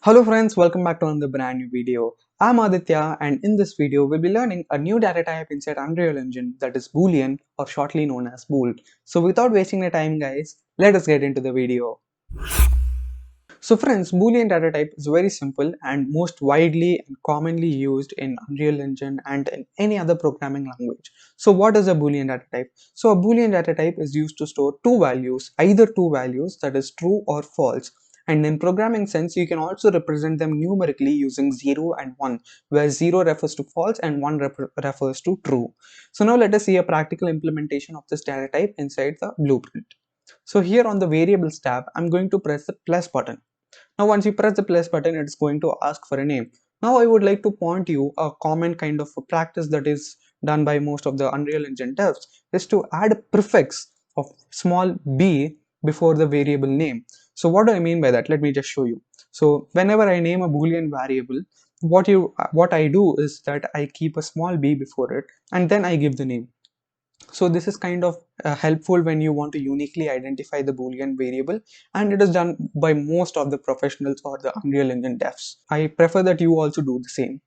Hello friends, welcome back to another brand new video. I'm Aditya and in this video we'll be learning a new data type inside Unreal Engine that is Boolean or shortly known as Bool. So without wasting the time guys, let us get into the video. So friends, Boolean data type is very simple and most widely and commonly used in Unreal Engine and in any other programming language. So what is a Boolean data type? So a Boolean data type is used to store two values, either two values that is true or false. And in programming sense, you can also represent them numerically using 0 and 1, where 0 refers to false and 1 refers to true. So now let us see a practical implementation of this data type inside the blueprint. So here on the variables tab, I'm going to press the plus button. Now once you press the plus button, it's going to ask for a name. Now I would like to point you a common kind of a practice that is done by most of the Unreal Engine devs is to add a prefix of small b before the variable name. So what do I mean by that? Let me just show you. So whenever I name a Boolean variable, what I do is that I keep a small b before it and then I give the name. So this is kind of helpful when you want to uniquely identify the Boolean variable, and it is done by most of the professionals or the Unreal Engine devs. I prefer that you also do the same.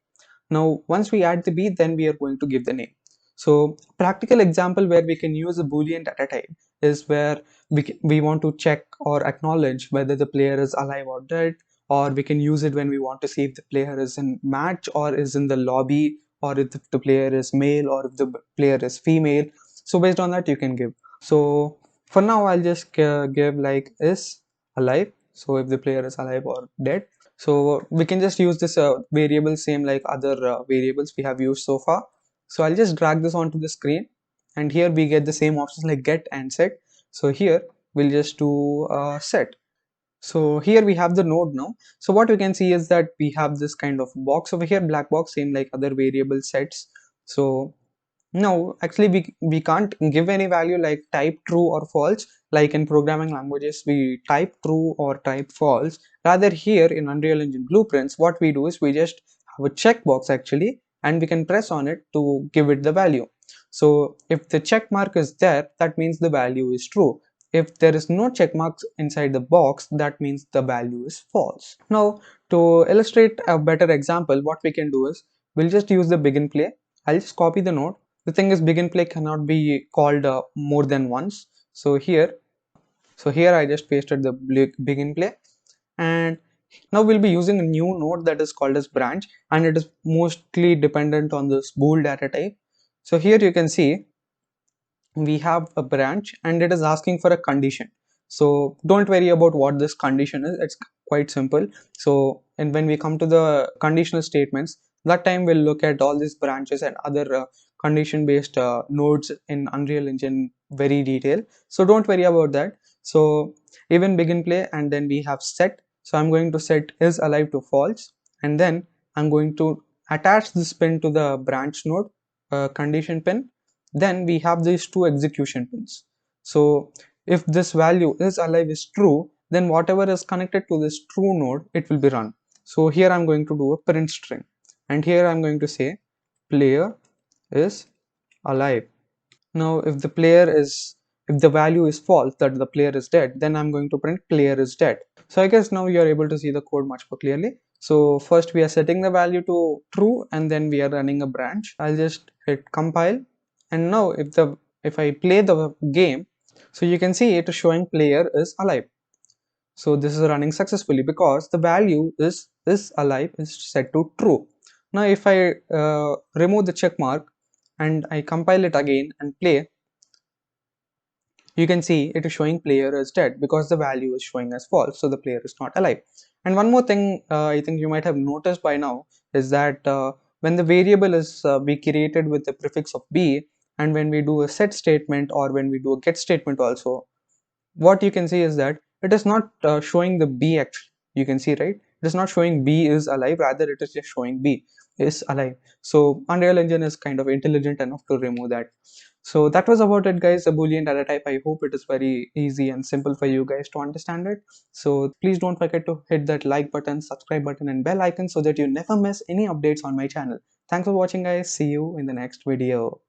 Now once we add the b, then we are going to give the name. So practical example where we can use a Boolean data type is where we want to check or acknowledge whether the player is alive or dead, or we can use it when we want to see if the player is in match or is in the lobby, or if the player is male or if the player is female. So based on that you can give. So for now I'll just give like is alive, so if the player is alive or dead. So we can just use this variable same like other variables we have used so far. So I'll just drag this onto the screen, and here we get the same options like get and set. So here we'll just do set. So here we have the node now. So what we can see is that we have this kind of box over here, black box, same like other variable sets. So no, actually we can't give any value like type true or false. Like in programming languages, we type true or type false. Rather here in Unreal Engine Blueprints, what we do is we just have a checkbox actually, and we can press on it to give it the value. So if the check mark is there, that means the value is true. If there is no check marks inside the box, that means the value is false. Now to illustrate a better example, what we can do is we'll just use the begin play. I'll just copy the node. The thing is begin play cannot be called more than once. So here I just pasted the begin play, and now we'll be using a new node that is called as branch, and it is mostly dependent on this bool data type. So here you can see we have a branch and it is asking for a condition. So don't worry about what this condition is, it's quite simple. So and when we come to the conditional statements, that time we'll look at all these branches and other condition based nodes in Unreal Engine very detail. So don't worry about that. So even begin play, and then we have set. So I'm going to set is alive to false, and then I'm going to attach this pin to the branch node condition pin. Then we have these two execution pins. So if this value is alive is true, then whatever is connected to this true node, it will be run. So here I'm going to do a print string, and here I'm going to say player is alive. Now if the value is false, that the player is dead, then I'm going to print player is dead. So I guess now you are able to see the code much more clearly. So first we are setting the value to true, and then we are running a branch. I'll just hit compile, and now if I play the game, so you can see it is showing player is alive. So this is running successfully because the value is alive is set to true. Now if I remove the check mark and I compile it again and play, you can see it is showing player as dead because the value is showing as false, so the player is not alive. And one more thing I think you might have noticed by now is that when the variable is be created with the prefix of b, and when we do a set statement or when we do a get statement also, what you can see is that it is not showing the b actually. You can see, right, it is not showing b is alive, rather it is just showing b is alive. So Unreal Engine is kind of intelligent enough to remove that. So that was about it guys, a Boolean data type. I hope it is very easy and simple for you guys to understand it. So please don't forget to hit that like button, subscribe button and bell icon so that you never miss any updates on my channel. Thanks for watching guys, see you in the next video.